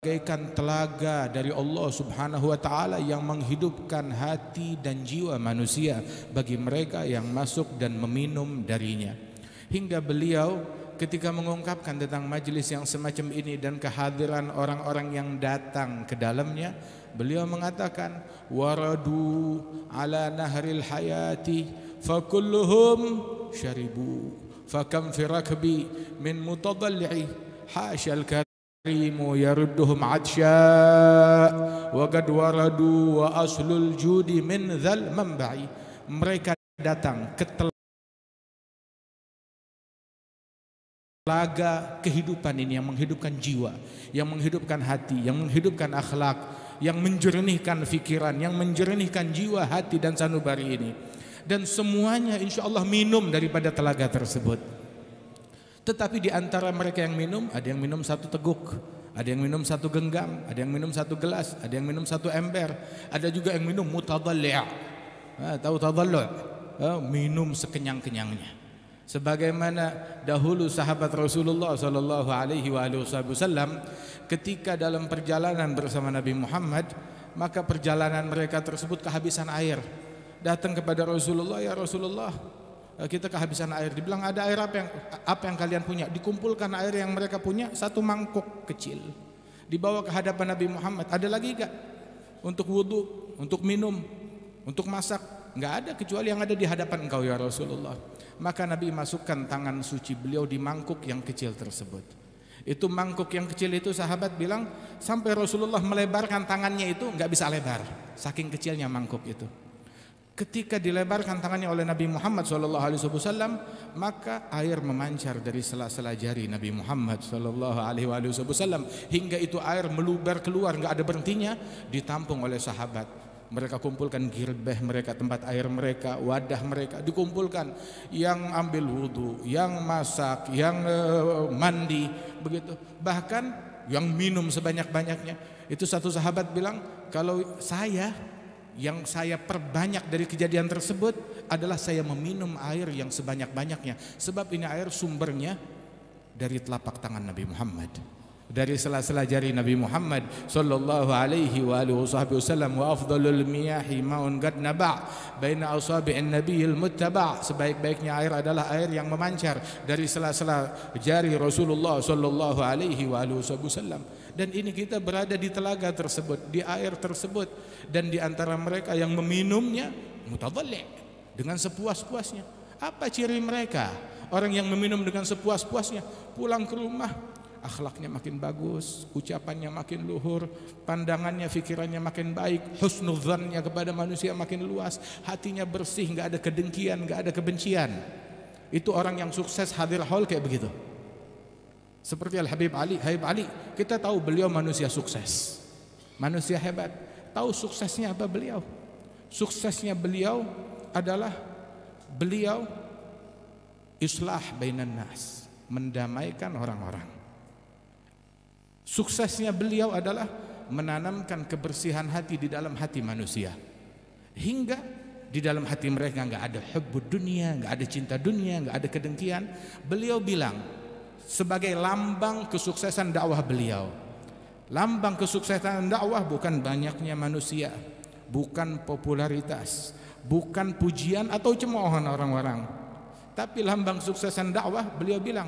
bagaikan telaga dari Allah Subhanahu wa taala yang menghidupkan hati dan jiwa manusia bagi mereka yang masuk dan meminum darinya. Hingga beliau ketika mengungkapkan tentang majelis yang semacam ini dan kehadiran orang-orang yang datang ke dalamnya, beliau mengatakan, waradu ala nahril hayati fakulluhum syaribu fakam fi rakbi min mutadalli'i hasyal karimu yarudduhum adsya wa qad waradu wa aslul judi min dzal manba'i. Mereka datang ke telaga kehidupan ini yang menghidupkan jiwa, yang menghidupkan hati, yang menghidupkan akhlak, yang menjernihkan fikiran, yang menjernihkan jiwa, hati dan sanubari ini. Dan semuanya insya Allah minum daripada telaga tersebut. Tetapi di antara mereka yang minum, ada yang minum satu teguk, ada yang minum satu genggam, ada yang minum satu gelas, ada yang minum satu ember, ada juga yang minum mutadalli'. Tahu tadallu'? Minum sekenyang-kenyangnya. Sebagaimana dahulu sahabat Rasulullah sallallahu alaihi wasallam ketika dalam perjalanan bersama Nabi Muhammad, maka perjalanan mereka tersebut kehabisan air. Datang kepada Rasulullah, ya Rasulullah, kita kehabisan air. Dibilang, ada air apa yang kalian punya? Dikumpulkan air yang mereka punya, satu mangkuk kecil, dibawa ke hadapan Nabi Muhammad. Ada lagi enggak untuk wudu, untuk minum, untuk masak? Enggak ada, kecuali yang ada di hadapan engkau ya Rasulullah. Maka Nabi masukkan tangan suci beliau di mangkuk yang kecil tersebut. Itu mangkuk yang kecil itu, sahabat bilang sampai Rasulullah melebarkan tangannya itu enggak bisa lebar, saking kecilnya mangkuk itu. Ketika dilebarkan tangannya oleh Nabi Muhammad SAW, maka air memancar dari sela-sela jari Nabi Muhammad SAW hingga itu air meluber keluar, nggak ada berhentinya, ditampung oleh sahabat. Mereka kumpulkan girbeh mereka, tempat air mereka, wadah mereka dikumpulkan. Yang ambil wudhu, yang masak, yang mandi, begitu. Bahkan yang minum sebanyak-banyaknya. Itu satu sahabat bilang, kalau yang saya perbanyak dari kejadian tersebut adalah saya meminum air yang sebanyak-banyaknya. Sebab ini air sumbernya dari telapak tangan Nabi Muhammad, dari sela-sela jari Nabi Muhammad sallallahu alaihi wasallam. Wa afdalul miyahi ma'un qad naba' baina asabi'in nabiyil muttaba'. Sebaik-baiknya air adalah air yang memancar dari sela-sela jari Rasulullah sallallahu alaihi wasallam. Dan ini kita berada di telaga tersebut, di air tersebut, dan di antara mereka yang meminumnya mutadalli' dengan sepuas-puasnya. Apa ciri mereka? Orang yang meminum dengan sepuas-puasnya, pulang ke rumah akhlaknya makin bagus, ucapannya makin luhur, pandangannya, fikirannya makin baik, husnudzannya kepada manusia makin luas, hatinya bersih, nggak ada kedengkian, nggak ada kebencian. Itu orang yang sukses hadir haul kayak begitu. Seperti Al-Habib Ali. Habib Ali, kita tahu beliau manusia sukses, manusia hebat. Tahu suksesnya apa beliau? Suksesnya beliau adalah beliau islah bainan nas, mendamaikan orang-orang. Suksesnya beliau adalah menanamkan kebersihan hati di dalam hati manusia, hingga di dalam hati mereka nggak ada hubbud dunia, nggak ada cinta dunia, nggak ada kedengkian. Beliau bilang sebagai lambang kesuksesan dakwah beliau, lambang kesuksesan dakwah bukan banyaknya manusia, bukan popularitas, bukan pujian atau cemoohan orang-orang, tapi lambang suksesan dakwah beliau bilang,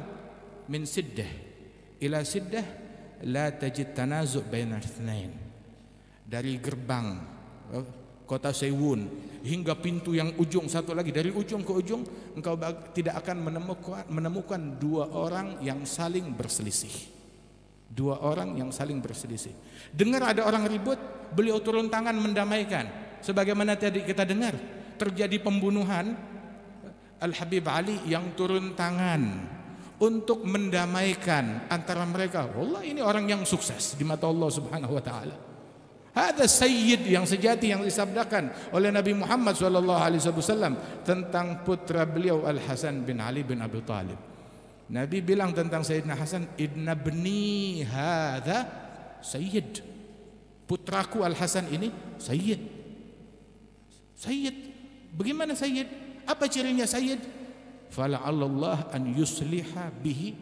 min siddah ila siddah la tajid tanazu' baina itsnain. Dari gerbang kota Sewun hingga pintu yang ujung satu lagi, dari ujung ke ujung engkau tidak akan menemukan dua orang yang saling berselisih. Dua orang yang saling berselisih. Dengar ada orang ribut, beliau turun tangan mendamaikan. Sebagaimana tadi kita dengar terjadi pembunuhan, Al-Habib Ali yang turun tangan untuk mendamaikan antara mereka. Wallah, ini orang yang sukses di mata Allah Subhanahu wa taala. Ada sayyid yang sejati yang disabdakan oleh Nabi Muhammad SAW tentang putra beliau Al-Hasan bin Ali bin Abi Thalib. Nabi bilang tentang Sayyidina Hasan, inna bni hadha sayyid. Putraku Al-Hasan ini sayyid. Sayyid. Bagaimana sayyid? Apa cirinya sayyid? Fala'allallah an yusliha bihi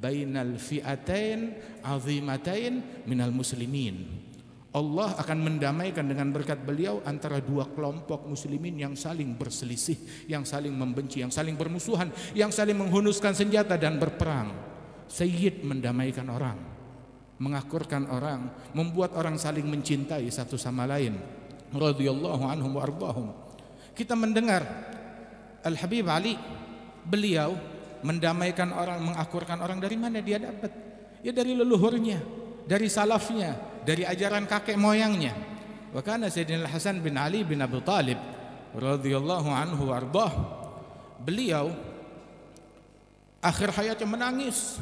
bainal fi'atain azimatain minal muslimin. Allah akan mendamaikan dengan berkat beliau antara dua kelompok muslimin yang saling berselisih, yang saling membenci, yang saling bermusuhan, yang saling menghunuskan senjata dan berperang. Sayyid mendamaikan orang, mengakurkan orang, membuat orang saling mencintai satu sama lain. Radhiyallahu anhum wa ardahum. Kita mendengar Al-Habib Ali, beliau mendamaikan orang, mengakurkan orang. Dari mana dia dapat? Ya dari leluhurnya, dari salafnya, dari ajaran kakek moyangnya. Wa kana Sayyidina Hasan bin Ali bin Abi Thalib radhiyallahu anhu wa ardah, beliau akhir hayatnya menangis.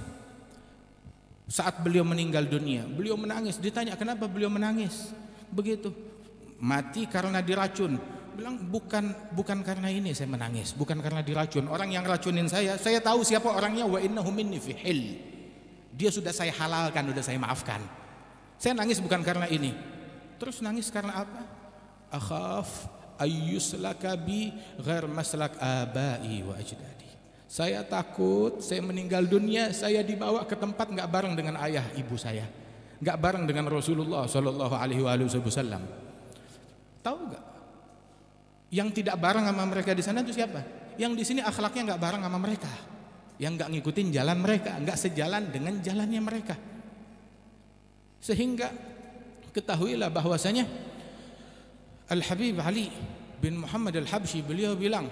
Saat beliau meninggal dunia, beliau menangis. Ditanya kenapa beliau menangis begitu. Mati karena diracun. Bilang bukan karena ini saya menangis, bukan karena diracun. Orang yang racunin saya tahu siapa orangnya. Wa innahu minni fi hil. Dia sudah saya halalkan, sudah saya maafkan. Saya nangis bukan karena ini. Terus nangis karena apa? Akhaf ayyuslaka bi ghair maslak abai wa ajdadi. Saya takut saya meninggal dunia, saya dibawa ke tempat enggak bareng dengan ayah ibu saya, enggak bareng dengan Rasulullah sallallahu alaihi wasallam. Tahu enggak? Yang tidak bareng sama mereka di sana itu siapa? Yang di sini akhlaknya enggak bareng sama mereka, yang enggak ngikutin jalan mereka, enggak sejalan dengan jalannya mereka. Sehingga ketahuilah bahwasanya Al-Habib Ali bin Muhammad Al-Habsyi, beliau bilang,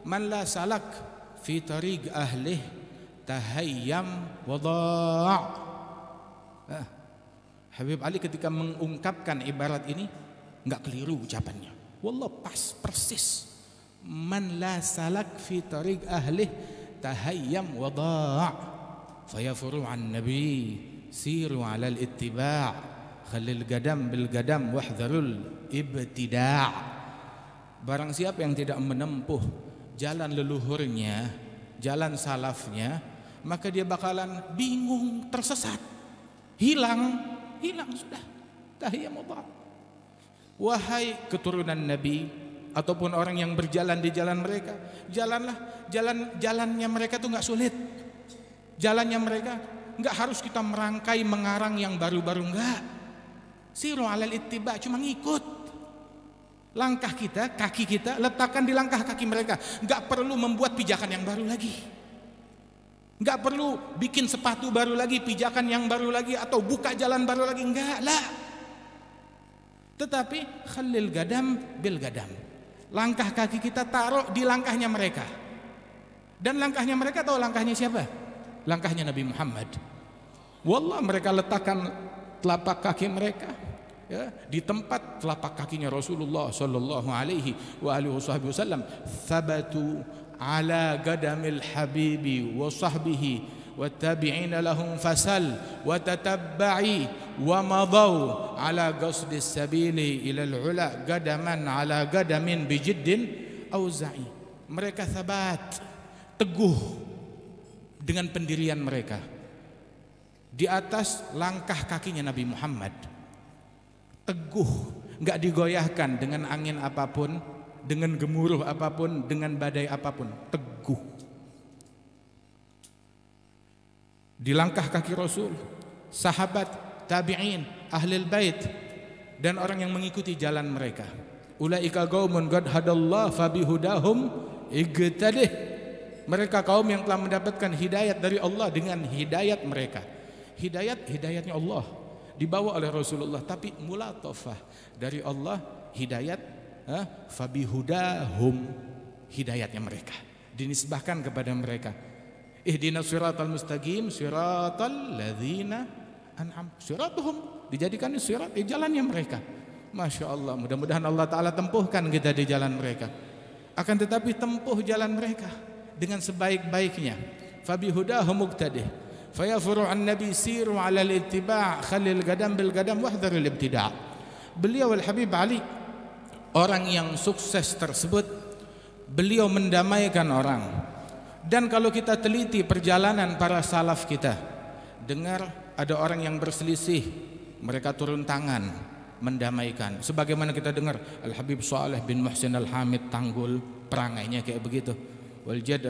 man la salak fi tariq ahlih tahayyam wada'. Habib Ali ketika mengungkapkan ibarat ini enggak keliru ucapannya. Wallah pas persis. Man la salak fi tariq ahlih tahayyam wada' fayafuru an nabi siru 'ala al-ittiba' khalil gadam bil gadam wahdharul ibtida'. Barang siapa yang tidak menempuh jalan leluhurnya, jalan salafnya, maka dia bakalan bingung, tersesat, hilang sudah. Tahiyyamullah. Wahai keturunan Nabi ataupun orang yang berjalan di jalan mereka, jalanlah jalannya mereka tuh nggak sulit. Jalannya mereka nggak harus kita merangkai mengarang yang baru-baru, enggak. Siru 'alal ittiba, cuma ngikut. Langkah kita, kaki kita letakkan di langkah kaki mereka. Enggak perlu membuat pijakan yang baru lagi, enggak perlu bikin sepatu baru lagi, pijakan yang baru lagi, atau buka jalan baru lagi, enggak lah. Tetapi khalil gadam bil gadam, langkah kaki kita taruh di langkahnya mereka. Dan langkahnya mereka tahu langkahnya siapa? Langkahnya Nabi Muhammad. Wallah, mereka letakkan telapak kaki mereka ya, di tempat telapak kakinya Rasulullah sallallahu alaihi wasallam. Thabatu ala gadamil habibi wa sahbihi wa tabi'ina lahum fasal wa tatabba'i wa madaw ala qasdis sabili ila al-ula gadaman ala gadamin bijiddin auza'i. Mereka thabat, teguh dengan pendirian mereka di atas langkah kakinya Nabi Muhammad. Teguh, enggak digoyahkan dengan angin apapun, dengan gemuruh apapun, dengan badai apapun. Teguh di langkah kaki Rasul, sahabat, tabi'in, ahlul bait, dan orang yang mengikuti jalan mereka. Ulaika qaumun qad hadallahu fabihudahum igtadih. Mereka kaum yang telah mendapatkan hidayat dari Allah dengan hidayat mereka. Hidayatnya Allah dibawa oleh Rasulullah, tapi mulatafah dari Allah, hidayat fabihudahum, hidayatnya mereka dinisbahkan kepada mereka. Ihdinas siratal mustaqim siratal ladzina an'am, siratuhum dijadikan sirat, jalannya mereka. Masya Allah, mudah-mudahan Allah Ta'ala tempuhkan kita di jalan mereka. Akan tetapi tempuh jalan mereka dengan sebaik-baiknya. Fabihudahum muqtadih fayafuru an nabi siru 'ala al-ittiba' khalil gadam bil gadam wahdharul ibtida'. Beliau Al-Habib Ali, orang yang sukses tersebut, beliau mendamaikan orang. Dan kalau kita teliti perjalanan para salaf kita, dengar ada orang yang berselisih, mereka turun tangan mendamaikan. Sebagaimana kita dengar Al-Habib Saleh bin Muhsin Al-Hamid Tanggul, perangainya kayak begitu. Waljad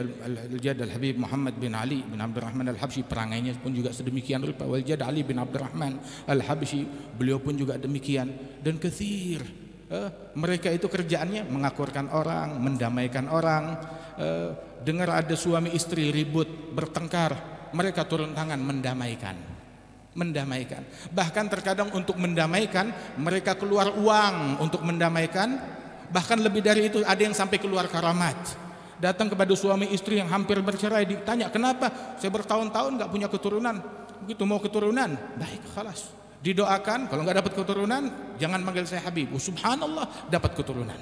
Al-Habib Muhammad bin Ali bin Abdurrahman Al-Habsyi, perangainya pun juga sedemikian rupa. Waljad Ali bin Abdurrahman Al-Habsyi, beliau pun juga demikian. Dan katsir, mereka itu kerjaannya mengakurkan orang, mendamaikan orang. Dengar ada suami istri ribut, bertengkar, mereka turun tangan mendamaikan. Bahkan terkadang untuk mendamaikan mereka keluar uang untuk mendamaikan. Bahkan lebih dari itu, ada yang sampai keluar karamat. Datang kepada suami istri yang hampir bercerai, ditanya, kenapa? Saya bertahun-tahun gak punya keturunan. Begitu mau keturunan, baik, khalas, didoakan. Kalau gak dapat keturunan, jangan manggil saya Habib. Subhanallah, dapat keturunan.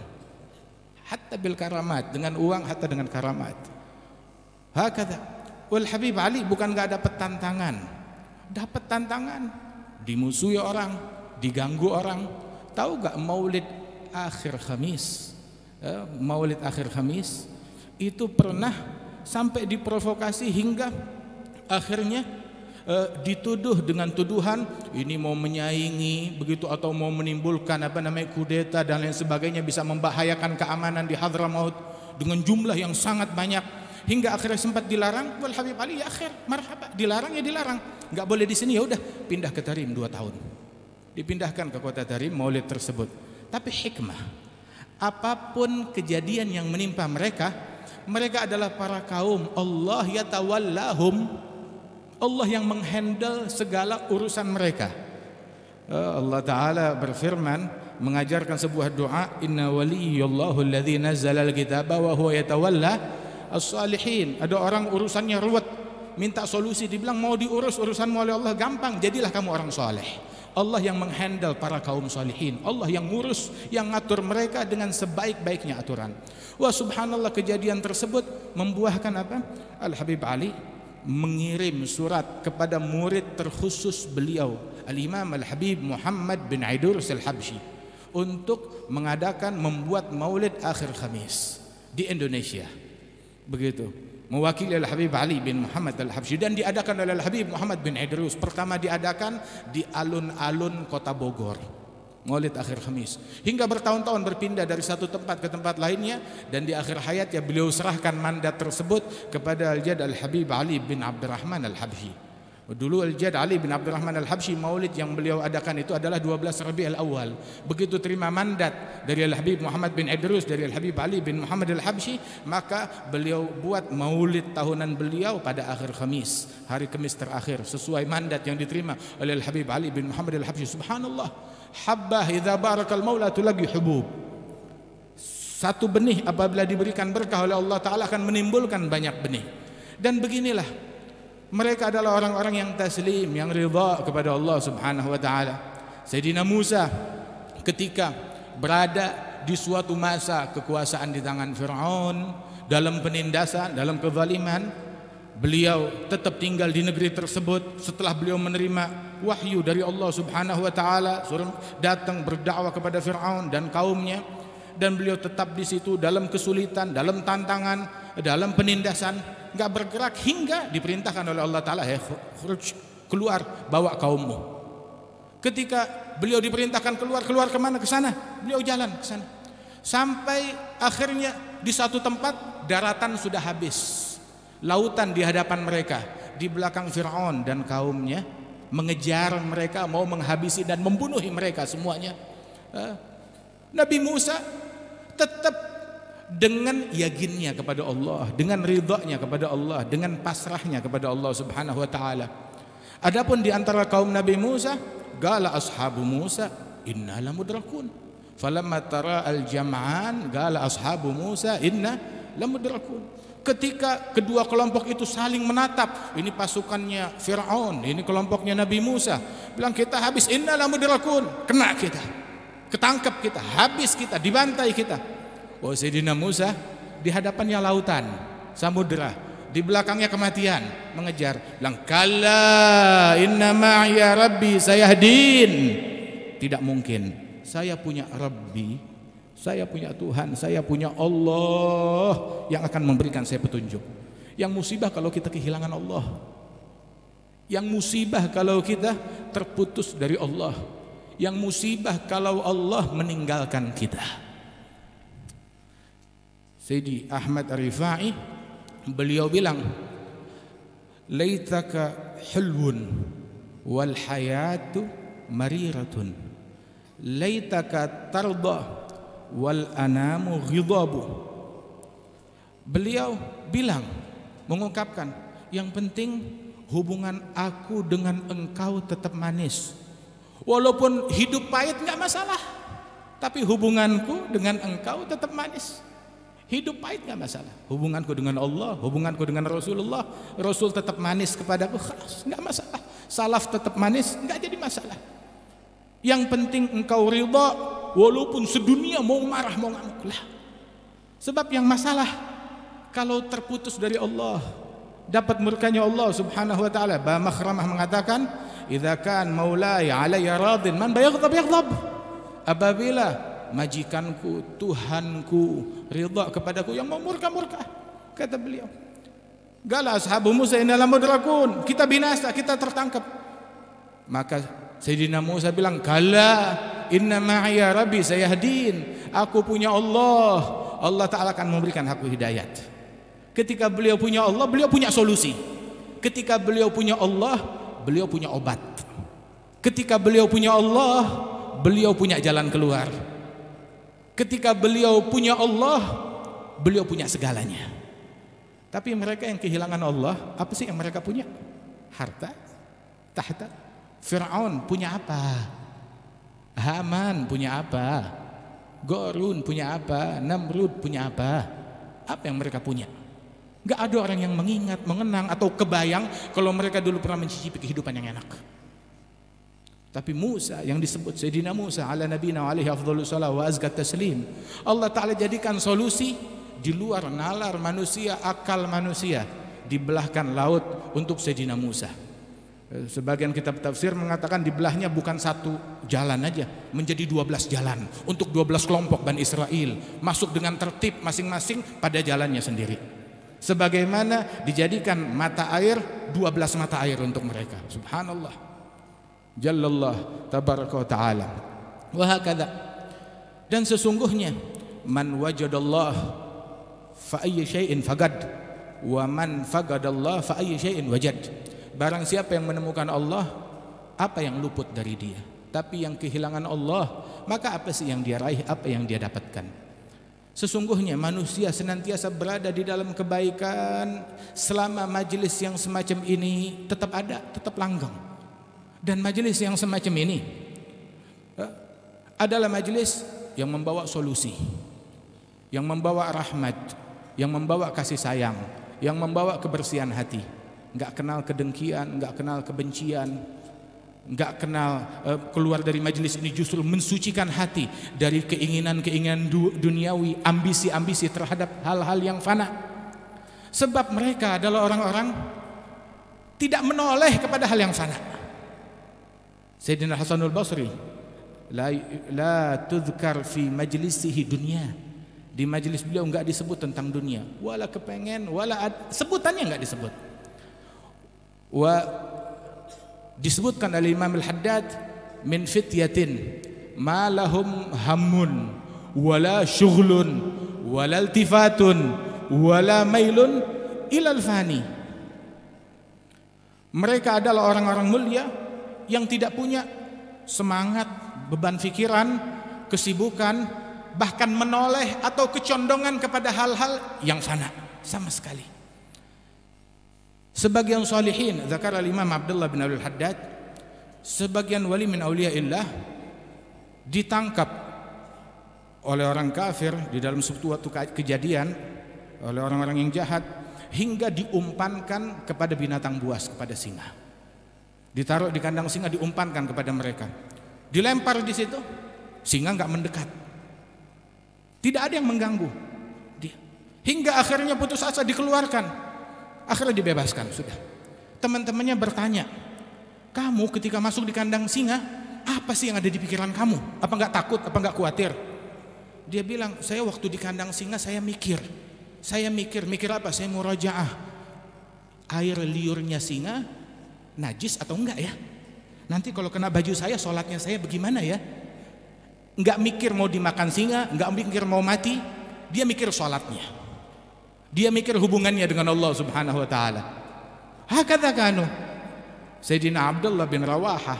Hatta bil karamat, dengan uang, hatta dengan karamat. Hakadha. Wal Habib Ali bukan gak dapat tantangan, dapat tantangan, dimusuhi orang, diganggu orang. Tahu gak Maulid akhir Khamis? Maulid akhir Khamis itu pernah sampai diprovokasi hingga akhirnya dituduh dengan tuduhan ini mau menyaingi begitu, atau mau menimbulkan kudeta dan lain sebagainya, bisa membahayakan keamanan di Hadramaut dengan jumlah yang sangat banyak, hingga akhirnya sempat dilarang. Wal Habib Ali ya akhir marhaba, dilarang ya dilarang, nggak boleh di sini, ya udah pindah ke Tarim 2 tahun, dipindahkan ke kota Tarim maulid tersebut. Tapi hikmah, apapun kejadian yang menimpa mereka, mereka adalah para kaum Allah yatawallahum, Allah yang menghandle segala urusan mereka. Allah Ta'ala berfirman, mengajarkan sebuah doa, inna waliyallahu alladzi nazzala al-kitaba wa huwa yatawalla as-salihin. Ada orang urusannya ruwet, minta solusi, dibilang mau diurus urusanmu oleh Allah gampang, jadilah kamu orang soleh. Allah yang menghandle para kaum salihin, Allah yang ngurus, yang ngatur mereka dengan sebaik-baiknya aturan. Wah, subhanallah, kejadian tersebut membuahkan apa? Al-Habib Ali mengirim surat kepada murid terkhusus beliau, Al-Imam Al-Habib Muhammad bin Idrus Al-Habsyi, untuk mengadakan, membuat maulid akhir Khamis di Indonesia. Begitu, mewakili Al-Habib Ali bin Muhammad Al-Habsyi, dan diadakan oleh Al-Habib Muhammad bin Idrus. Pertama diadakan di alun-alun kota Bogor, maulid akhir Khamis, hingga bertahun-tahun berpindah dari satu tempat ke tempat lainnya, dan di akhir hayatnya beliau serahkan mandat tersebut kepada Al-Jad Al-Habib Ali bin Abdurrahman Al-Habsyi. Dulu Al-Jad Ali bin Abdurrahman Al-Habsyi, maulid yang beliau adakan itu adalah 12 Rabiul Awal. Begitu terima mandat dari Al-Habib Muhammad bin Idrus, dari Al-Habib Ali bin Muhammad Al-Habsyi, maka beliau buat maulid tahunan beliau pada akhir Khamis, hari Kamis terakhir, sesuai mandat yang diterima oleh Al-Habib Ali bin Muhammad Al-Habsyi. Subhanallah, habbah idza barakal maula tulagi hubub. Satu benih apabila diberikan berkah oleh Allah Ta'ala akan menimbulkan banyak benih. Dan beginilah, mereka adalah orang-orang yang taslim, yang ridha kepada Allah Subhanahu wa Ta'ala. Sayyidina Musa ketika berada di suatu masa kekuasaan di tangan Fir'aun, dalam penindasan, dalam kezaliman, beliau tetap tinggal di negeri tersebut. Setelah beliau menerima wahyu dari Allah Subhanahu wa Ta'ala, suruh datang berdakwah kepada Fir'aun dan kaumnya, dan beliau tetap di situ dalam kesulitan, dalam tantangan, dalam penindasan, nggak bergerak hingga diperintahkan oleh Allah Ta'ala, keluar, bawa kaummu. Ketika beliau diperintahkan keluar kemana? Ke sana. Beliau jalan ke sana, sampai akhirnya di satu tempat daratan sudah habis, lautan di hadapan mereka, di belakang Fir'aun dan kaumnya mengejar mereka, mau menghabisi dan membunuh mereka semuanya. Nabi Musa tetap dengan yakinnya kepada Allah, dengan ridhanya kepada Allah, dengan pasrahnya kepada Allah Subhanahu wa Ta'ala. Adapun di antara kaum Nabi Musa, qala ashabu Musa inna lamudrakun. Falamma tara al-jam'an qala ashabu Musa inna lamudrakun. Ketika kedua kelompok itu saling menatap, ini pasukannya Fir'aun, ini kelompoknya Nabi Musa, bilang kita habis, inna lamudrakun, kena kita, ketangkap kita, habis kita, dibantai kita. Oh, Sayyidina Musa di hadapannya lautan, samudera, di belakangnya kematian mengejar, bilang kalla inna ma'iya rabbi sayahdin. Tidak mungkin, saya punya Rabbi, saya punya Tuhan, saya punya Allah yang akan memberikan saya petunjuk. Yang musibah kalau kita kehilangan Allah, yang musibah kalau kita terputus dari Allah, yang musibah kalau Allah meninggalkan kita. Sayyidi Ahmad Ar-Rifai beliau bilang, laitaka hulwun wal hayatu mariratun, laitaka tarda wal anamu ghidabu. Beliau bilang, mengungkapkan, yang penting hubungan aku dengan engkau tetap manis. Walaupun hidup pahit nggak masalah, tapi hubunganku dengan engkau tetap manis. Hidup pahit nggak masalah. Hubunganku dengan Allah, hubunganku dengan Rasulullah, Rasul tetap manis kepadaku, nggak masalah. Salaf tetap manis, nggak jadi masalah. Yang penting engkau ridha, walaupun sedunia mau marah mau ngamuk lah. Sebab yang masalah kalau terputus dari Allah, dapat murkanya Allah Subhanahu wa taala. Ba Makhramah mengatakan, "Idza kan maulai alayya radin man bayaghdab yaghdab." Apabila majikanku, Tuhanku ridha kepadaku, yang mau murka-murka, kata beliau. Gala ashabu Musa inna lamudrakun, kita binasa, kita tertangkap. Maka Sayyidina Musa bilang, kala inna ma'iya rabbi sayahdin, aku punya Allah, Allah Ta'ala akan memberikan aku hidayat. Ketika beliau punya Allah, beliau punya solusi. Ketika beliau punya Allah, beliau punya obat. Ketika beliau punya Allah, beliau punya jalan keluar. Ketika beliau punya Allah, beliau punya segalanya. Tapi mereka yang kehilangan Allah, apa sih yang mereka punya? Harta, tahta. Fir'aun punya apa? Haman punya apa? Qarun punya apa? Namrud punya apa? Apa yang mereka punya? Gak ada orang yang mengingat, mengenang atau kebayang kalau mereka dulu pernah mencicipi kehidupan yang enak. Tapi Musa yang disebut Sayyidina Musa ala nabiyina alaihi afdhalus salam wa azkat taslim, Allah Ta'ala jadikan solusi di luar nalar manusia, akal manusia, dibelahkan laut untuk Sayyidina Musa. Sebagian kitab tafsir mengatakan dibelahnya bukan satu jalan aja, menjadi 12 jalan untuk 12 kelompok Bani Israel, masuk dengan tertib masing-masing pada jalannya sendiri. Sebagaimana dijadikan mata air, 12 mata air untuk mereka. Subhanallah. Jallallah tabaraka wa ta'ala. Wa hakadha. Dan sesungguhnya man wajadallah fa ayyi syai'in faqad wa man faqadallah fa ayyi syai'in wajad. Barang siapa yang menemukan Allah, apa yang luput dari dia? Tapi yang kehilangan Allah, maka apa sih yang dia raih, apa yang dia dapatkan? Sesungguhnya manusia senantiasa berada di dalam kebaikan selama majelis yang semacam ini tetap ada, tetap langgeng. Dan majelis yang semacam ini adalah majelis yang membawa solusi, yang membawa rahmat, yang membawa kasih sayang, yang membawa kebersihan hati. Enggak kenal kedengkian, enggak kenal kebencian, enggak kenal keluar dari majelis ini justru mensucikan hati dari keinginan-keinginan duniawi, ambisi-ambisi terhadap hal-hal yang fana. Sebab mereka adalah orang-orang tidak menoleh kepada hal yang fana. Sayyidina Hasanul Basri, la tudhkar fi majlisihi dunia. Di majelis beliau enggak disebut tentang dunia, wala kepengen, wala sebutannya enggak disebut. Wa disebutkan oleh Imam Al-Haddad, min fityatin ma lahum hammun wala syughlun wala iltifatun wala mailun ilal fani. Mereka adalah orang-orang mulia yang tidak punya semangat, beban pikiran, kesibukan, bahkan menoleh atau kecondongan kepada hal-hal yang fana sama sekali. Sebagian salihin, zakar al-Imam Abdullah bin Abdul Haddad, sebagian wali min awliyaillah ditangkap oleh orang kafir di dalam suatu kejadian, oleh orang-orang yang jahat, hingga diumpankan kepada binatang buas, kepada singa. Ditaruh di kandang singa, diumpankan kepada mereka, dilempar di situ, singa nggak mendekat, tidak ada yang mengganggu dia, hingga akhirnya putus asa, dikeluarkan, akhirnya dibebaskan. Sudah, teman-temannya bertanya, kamu ketika masuk di kandang singa, apa sih yang ada di pikiran kamu? Apa nggak takut? Apa nggak khawatir? Dia bilang, saya waktu di kandang singa saya mikir apa? Saya murajaah, air liurnya singa najis atau enggak ya? Nanti kalau kena baju saya, sholatnya saya bagaimana ya? Enggak mikir mau dimakan singa, enggak mikir mau mati, dia mikir sholatnya. Dia mikir hubungannya dengan Allah Subhanahu wa taala. Hakadha kanu. Sayyidina Abdullah bin Rawahah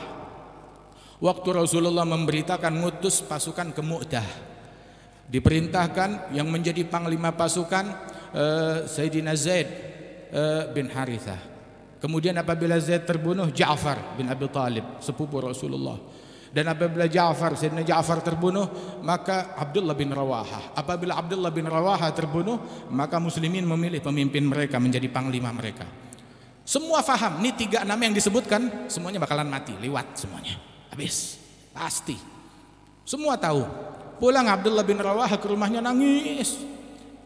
waktu Rasulullah memberitakan ngutus pasukan ke Mu'tah, diperintahkan yang menjadi panglima pasukan Sayyidina Zaid bin Harithah. Kemudian apabila Zaid terbunuh, Ja'far bin Abi Talib, sepupu Rasulullah. Dan apabila Sayyidina Ja'far terbunuh, maka Abdullah bin Rawahah. Apabila Abdullah bin Rawahah terbunuh, maka muslimin memilih pemimpin mereka menjadi panglima mereka. Semua faham, ini 3 nama yang disebutkan semuanya bakalan mati, lewat semuanya, habis, pasti. Semua tahu. Pulang Abdullah bin Rawahah ke rumahnya nangis.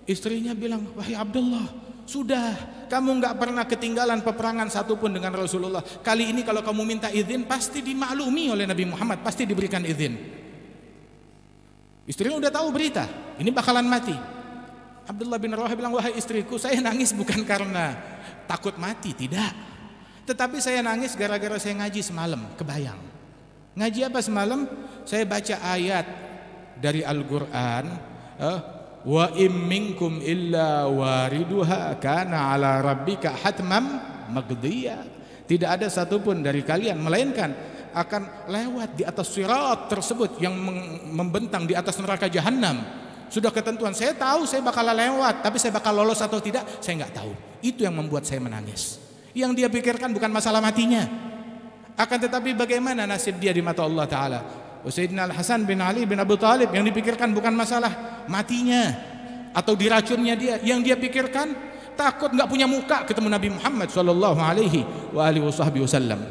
Istrinya bilang, wahai Abdullah, sudah, kamu nggak pernah ketinggalan peperangan satupun dengan Rasulullah. Kali ini kalau kamu minta izin, pasti dimaklumi oleh Nabi Muhammad, pasti diberikan izin. Istrinya udah tahu berita, ini bakalan mati. Abdullah bin Rawahah bilang, wahai istriku, saya nangis bukan karena takut mati, tidak. Tetapi saya nangis gara-gara saya ngaji semalam, kebayang. Ngaji apa semalam? Saya baca ayat dari Al-Quran, wa im minkum illa wariduha kana ala rabbika hatmam maqdiya. Tidak ada satupun dari kalian melainkan akan lewat di atas sirat tersebut yang membentang di atas neraka jahanam. Sudah ketentuan, saya tahu saya bakal lewat, tapi saya bakal lolos atau tidak saya nggak tahu. Itu yang membuat saya menangis. Yang dia pikirkan bukan masalah matinya, akan tetapi bagaimana nasib dia di mata Allah Ta'ala. Sayyidina Al-Hasan bin Ali bin Abi Talib yang dipikirkan bukan masalah matinya atau diracunnya dia, yang dia pikirkan takut nggak punya muka ketemu Nabi Muhammad sallallahu alaihi wasallam.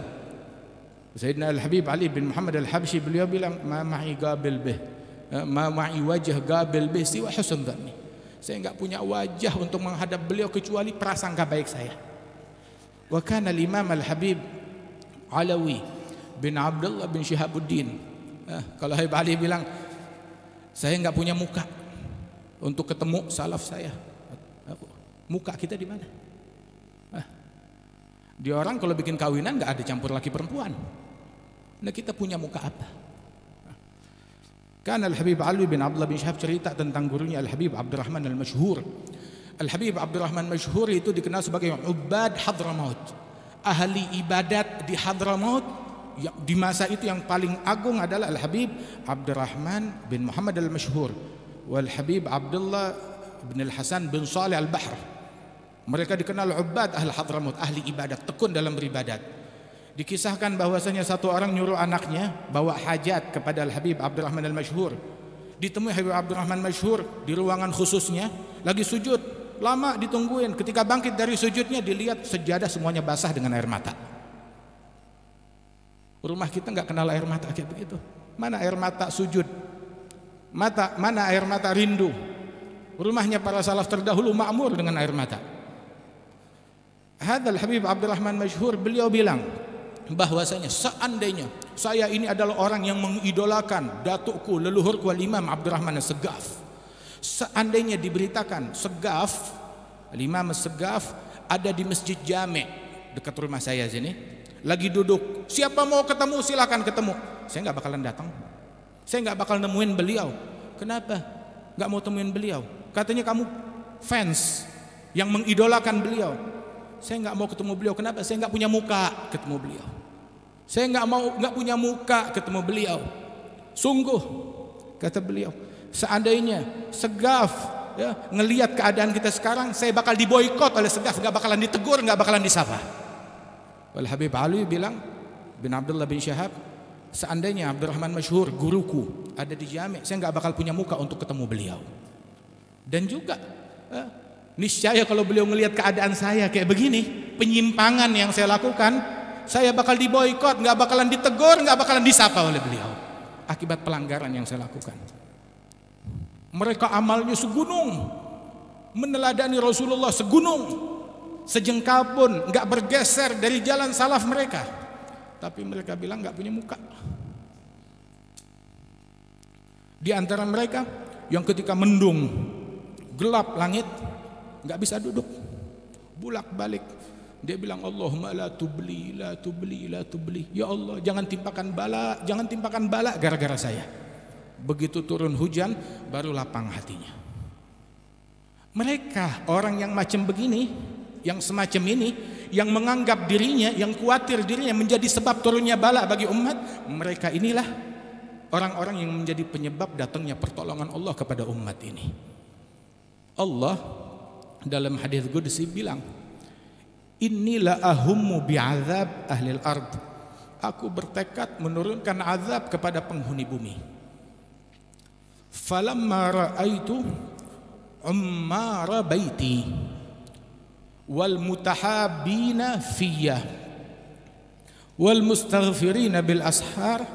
Sayyidina Al-Habib Ali bin Muhammad Al-Habsyi, beliau bilang, ma ma'i qabil bih, ma ma'i wajah qabil bih siwa husn dhanni. Saya nggak punya wajah untuk menghadap beliau kecuali prasangka baik saya. Wa kana al-Imam Al-Habib Alawi bin Abdullah bin Syihabuddin, kalau Habib Ali bilang, saya nggak punya muka untuk ketemu salaf saya. Muka kita di mana? Di orang kalau bikin kawinan nggak ada campur laki perempuan. Nah, kita punya muka apa? Kan Al-Habib Ali bin Abdullah bin Syihab cerita tentang gurunya Al-Habib Abdurrahman Al-Masyhur. Al-Habib Abdurrahman Masyhur itu dikenal sebagai Ubad Hadramaut, ahli ibadat di Hadramaut. Di masa itu yang paling agung adalah Al-Habib Abdurrahman bin Muhammad Al-Masyhur wal Habib Abdullah bin Al-Hasan bin Salih Al-Bahr. Mereka dikenal ubad ahli Hadramaut, ahli ibadat, tekun dalam beribadat. Dikisahkan bahwasanya satu orang nyuruh anaknya bawa hajat kepada Al-Habib Abdurrahman Al-Masyhur. Ditemui Habib Abdurrahman Masyhur di ruangan khususnya, lagi sujud, lama ditungguin. Ketika bangkit dari sujudnya, dilihat sejadah semuanya basah dengan air mata. Rumah kita nggak kenal air mata kayak begitu. Mana air mata sujud? Mana air mata rindu? Rumahnya para salaf terdahulu makmur dengan air mata. Hadzal Habib Abdurrahman Masyhur, beliau bilang bahwasanya seandainya saya ini adalah orang yang mengidolakan datukku, leluhurku Al-Imam Abdurrahman As-Segaf. Seandainya diberitakan Segaf, Al-Imam As-Segaf ada di Masjid Jami' dekat rumah saya sini, lagi duduk, siapa mau ketemu silakan ketemu. Saya nggak bakalan datang, saya nggak bakal nemuin beliau. Kenapa nggak mau temuin beliau? Katanya kamu fans yang mengidolakan beliau. Saya nggak mau ketemu beliau. Kenapa? Saya nggak punya muka ketemu beliau. Saya nggak punya muka ketemu beliau. Sungguh, kata beliau, seandainya Segaf ya, ngelihat keadaan kita sekarang, saya bakal diboikot oleh Segaf, nggak bakalan ditegur, nggak bakalan disapa. Wal Habib Ali bilang bin Abdullah bin Syihab, seandainya Abdurrahman Masyhur guruku ada di Jami', saya nggak bakal punya muka untuk ketemu beliau. Dan juga niscaya kalau beliau ngelihat keadaan saya kayak begini, penyimpangan yang saya lakukan, saya bakal diboikot, nggak bakalan ditegur, nggak bakalan disapa oleh beliau akibat pelanggaran yang saya lakukan. Mereka amalnya segunung, meneladani Rasulullah segunung, sejengkal pun nggak bergeser dari jalan salaf mereka. Tapi mereka bilang nggak punya muka. Di antara mereka yang ketika mendung, gelap langit, nggak bisa duduk, bulak balik. Dia bilang, Allahumma la tubli, la tubli, la tubli. Ya Allah, jangan timpakan bala gara-gara saya. Begitu turun hujan, baru lapang hatinya. Mereka orang yang macam begini, yang semacam ini, yang menganggap dirinya, yang khawatir dirinya menjadi sebab turunnya bala bagi umat, mereka inilah orang-orang yang menjadi penyebab datangnya pertolongan Allah kepada umat ini. Allah dalam hadis qudsi bilang, "Inilah ahummu bi'adzab ahlil ard." Aku bertekad menurunkan azab kepada penghuni bumi. Falamma ra'aitu ummara baiti wal mutahabbina fiyya wal mustaghfirina bil ashar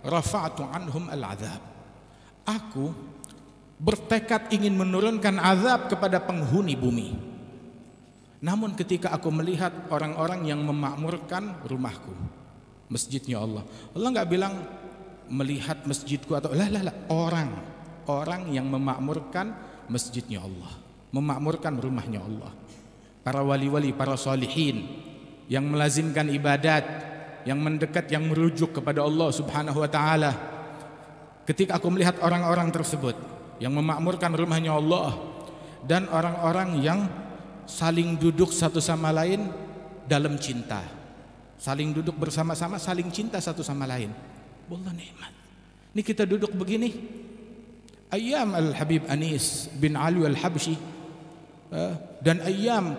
rafa'tu anhum al azab. Aku bertekad ingin menurunkan azab kepada penghuni bumi. Namun ketika aku melihat orang-orang yang memakmurkan rumahku, masjidnya Allah nggak bilang melihat masjidku atau orang yang memakmurkan masjidnya Allah, memakmurkan rumahnya Allah. Para wali-wali, para salihin yang melazimkan ibadat, yang mendekat, yang merujuk kepada Allah Subhanahu wa taala. Ketika aku melihat orang-orang tersebut yang memakmurkan rumahnya Allah dan orang-orang yang saling duduk satu sama lain dalam cinta, saling duduk bersama-sama, saling cinta satu sama lain. Wallah nikmat. Ini kita duduk begini, ayam Al-Habib Anis bin Ali Al-Habsyi dan ayam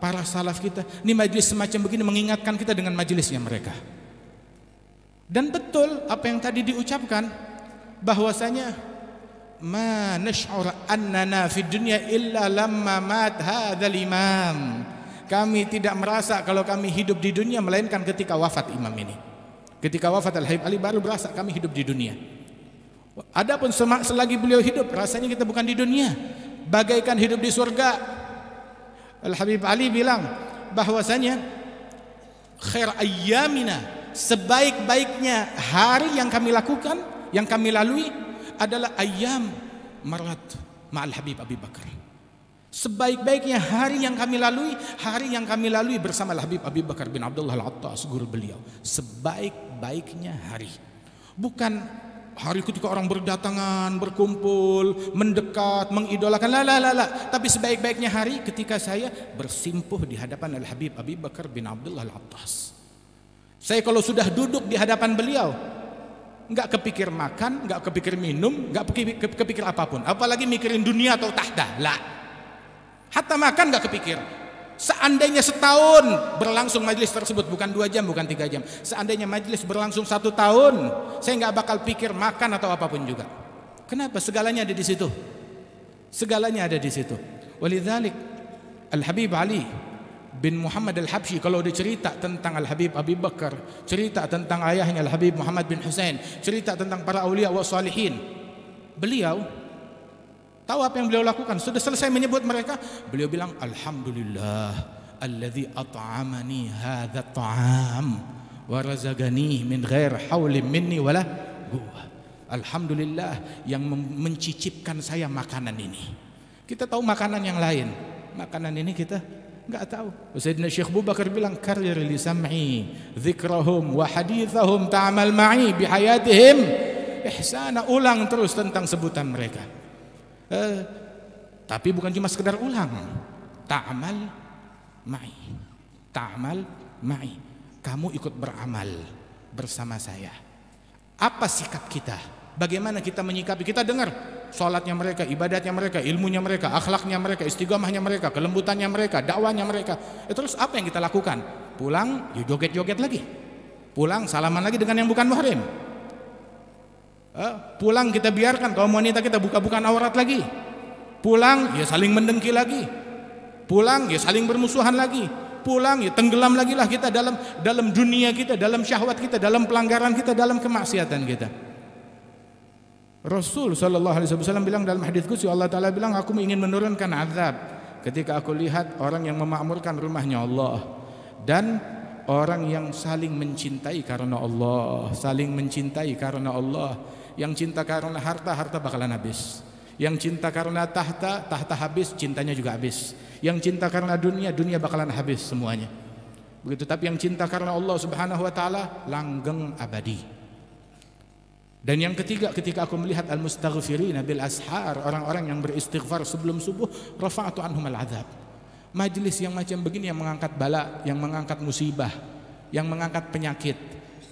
para salaf kita. Ini majlis semacam begini mengingatkan kita dengan majlisnya mereka. Dan betul apa yang tadi diucapkan, bahwasanya ma nash'ur annana fid dunya illa lamma mat hadzal imam. Kami tidak merasa kalau kami hidup di dunia melainkan ketika wafat imam ini. Ketika wafat Al-Habib Ali baru berasa kami hidup di dunia. Adapun selagi beliau hidup rasanya kita bukan di dunia, bagaikan hidup di surga. Al-Habib Ali bilang bahwasanya khair ayyamina, sebaik-baiknya hari yang kami lakukan, yang kami lalui adalah ayyam marat ma'al Habib Abi Bakar. Sebaik-baiknya hari yang kami lalui, hari yang kami lalui bersama Habib Abi Bakar bin Abdullah Al-Attas, guru beliau. Sebaik-baiknya hari, bukan hari ketika orang berdatangan, berkumpul, mendekat, mengidolakan, tapi sebaik-baiknya hari ketika saya bersimpuh di hadapan Al-Habib Abi Bakar bin Abdullah Al-Attas. Saya kalau sudah duduk di hadapan beliau, nggak kepikir makan, nggak kepikir minum, nggak kepikir apapun, apalagi mikirin dunia atau tahta, hatta makan nggak kepikir. Seandainya setahun berlangsung majelis tersebut, bukan 2 jam, bukan 3 jam, seandainya majelis berlangsung 1 tahun, saya nggak bakal pikir makan atau apapun juga. Kenapa? Segalanya ada di situ. Segalanya ada di situ. Walidzalik Al-Habib Ali bin Muhammad Al-Habsyi kalau dicerita tentang Al-Habib Abi Bakar, cerita tentang ayahnya Al-Habib Muhammad bin Husain, cerita tentang para aulia wa salihin, beliau tahu apa yang beliau lakukan? Sudah selesai menyebut mereka, beliau bilang alhamdulillah alladzi at'amani hadza at'am wa razaqani min ghair haulin minni wala quwwah. Alhamdulillah yang mencicipkan saya makanan ini. Kita tahu makanan yang lain, makanan ini kita enggak tahu. Sayyidina Syekh Abu Bakar bilang karir li sam'i dzikrahum wa hadithahum ta'mal ma'i bi hayatihim ihsana, ulang terus tentang sebutan mereka. Tapi bukan cuma sekedar ulang, ta'mal ma'i, ta'mal ma'i, kamu ikut beramal bersama saya. Apa sikap kita? Bagaimana kita menyikapi? Kita dengar sholatnya mereka, ibadatnya mereka, ilmunya mereka, akhlaknya mereka, istiqomahnya mereka, kelembutannya mereka, dakwanya mereka. Terus apa yang kita lakukan? Pulang, ya joget-joget lagi. Pulang, salaman lagi dengan yang bukan muhrim. Pulang kita biarkan kaum wanita kita buka-bukaan aurat lagi. Pulang ya saling mendengki lagi. Pulang ya saling bermusuhan lagi. Pulang ya tenggelam lagi lah kita dalam dunia kita, dalam syahwat kita, dalam pelanggaran kita, dalam kemaksiatan kita. Rasul sallallahu alaihi wasallam bilang dalam hadis qudsi, Allah taala bilang, aku ingin menurunkan azab ketika aku lihat orang yang memakmurkan rumahnya Allah dan orang yang saling mencintai karena Allah, saling mencintai karena Allah. Yang cinta karena harta, harta bakalan habis. Yang cinta karena tahta, tahta habis, cintanya juga habis. Yang cinta karena dunia, dunia bakalan habis semuanya. Begitu. Tapi yang cinta karena Allah Subhanahu wa taala langgeng abadi. Dan yang ketiga, ketika aku melihat al-mustaghfirina bil ashar, orang-orang yang beristighfar sebelum subuh, rafa'tu anhum al-'adzab. Majelis yang macam begini yang mengangkat bala, yang mengangkat musibah, yang mengangkat penyakit,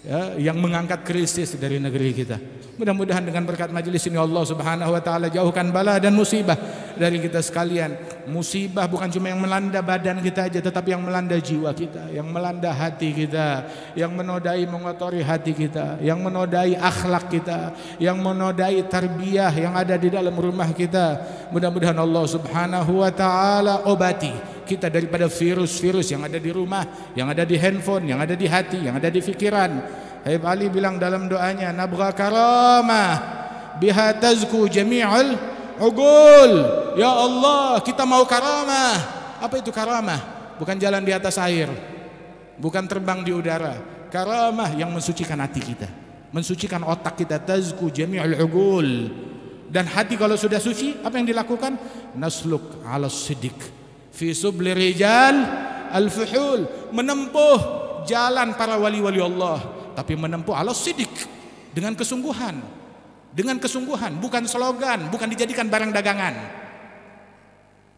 ya, yang mengangkat krisis dari negeri kita. Mudah-mudahan dengan berkat majelis ini Allah Subhanahu wa taala jauhkan bala dan musibah dari kita sekalian. Musibah bukan cuma yang melanda badan kita aja, tetapi yang melanda jiwa kita, yang melanda hati kita, yang menodai mengotori hati kita, yang menodai akhlak kita, yang menodai tarbiyah yang ada di dalam rumah kita. Mudah-mudahan Allah Subhanahu wa taala obati kita daripada virus-virus yang ada di rumah, yang ada di handphone, yang ada di hati, yang ada di pikiran. Habib Ali bilang dalam doanya, nabgha karamah biha tazku jami'ul ugul. Ya Allah, kita mau karamah. Apa itu karamah? Bukan jalan di atas air, bukan terbang di udara. Karamah yang mensucikan hati kita, mensucikan otak kita. Tazku jami'ul ugul. Dan hati kalau sudah suci, apa yang dilakukan? Nasluk ala siddiq fi subli rijal al-fuhul, menempuh jalan para wali-wali Allah, tapi menempuh ala siddiq, dengan kesungguhan, bukan slogan, bukan dijadikan barang dagangan,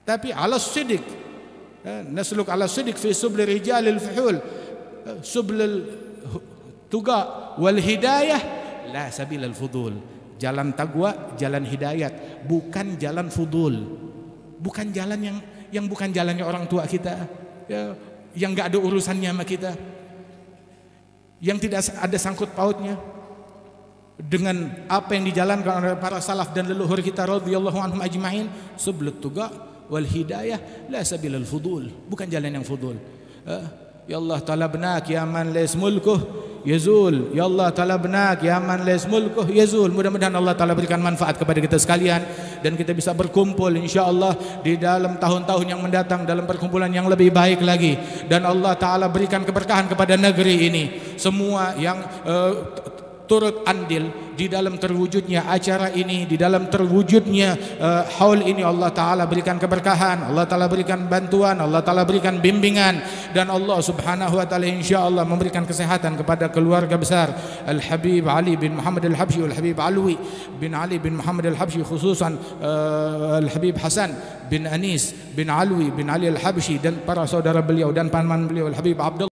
tapi ala siddiq. Nasluk ala siddiq fi subli rijal al-fuhul, sublul tuqa wal hidayah la sabil al-fudul. Jalan taqwa, jalan hidayat, bukan jalan fudul, bukan jalan yang bukan jalannya orang tua kita, ya, yang nggak ada urusannya sama kita, yang tidak ada sangkut pautnya dengan apa yang dijalankan oleh para salaf dan leluhur kita radhiyallahu anhum ajma'in. Sublut tuqa wal hidayah la sabilal fudul, bukan jalan yang fudul. Ya Allah talabnak ya man lais mulkuh yazul, ya Allah talabnak ya man lais mulkuh yazul. Mudah-mudahan Allah Ta'ala berikan manfaat kepada kita sekalian dan kita bisa berkumpul insyaallah di dalam tahun-tahun yang mendatang dalam perkumpulan yang lebih baik lagi, dan Allah Ta'ala berikan keberkahan kepada negeri ini. Semua yang turut andil di dalam terwujudnya acara ini, di dalam terwujudnya haul ini, Allah Ta'ala berikan keberkahan, Allah Ta'ala berikan bantuan, Allah Ta'ala berikan bimbingan, dan Allah Subhanahu wa Ta'ala insyaAllah memberikan kesehatan kepada keluarga besar Al-Habib Ali bin Muhammad Al-Habsyi, Al-Habib Alwi bin Ali bin Muhammad Al-Habsyi, khususan Al-Habib Hasan bin Anis bin Alwi bin Ali Al-Habsyi, dan para saudara beliau dan paman beliau Al-Habib Abdullah